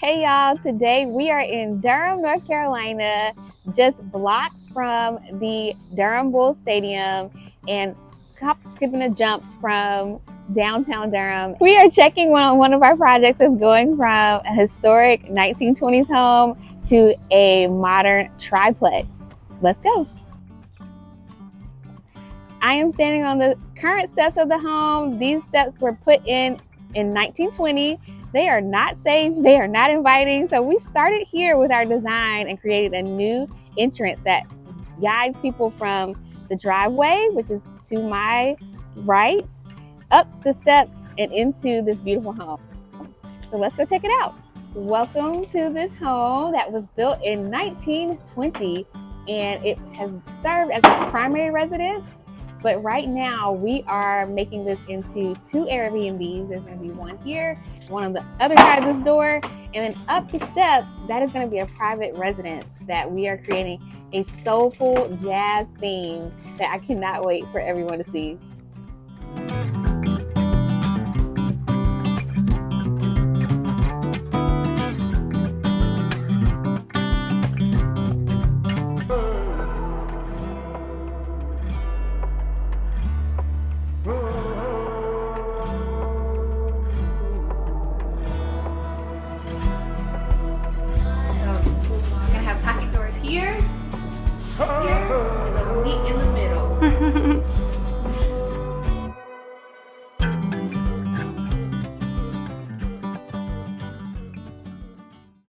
Hey y'all, today we are in Durham, North Carolina, just blocks from the Durham Bulls Stadium and skipping a jump from downtown Durham. We are checking one of our projects that's going from a historic 1920s home to a modern triplex. Let's go. I am standing on the current steps of the home. These steps were put in 1920. They are not safe, they are not inviting. So we started here with our design and created a new entrance that guides people from the driveway, which is to my right, up the steps and into this beautiful home. So let's go check it out. Welcome to this home that was built in 1920 and it has served as a primary residence. But right now we are making this into 2 Airbnbs. There's going to be one here, one on the other side of this door, and then up the steps, that is going to be a private residence that we are creating a soulful jazz theme that I cannot wait for everyone to see. Here, and then meet in the middle.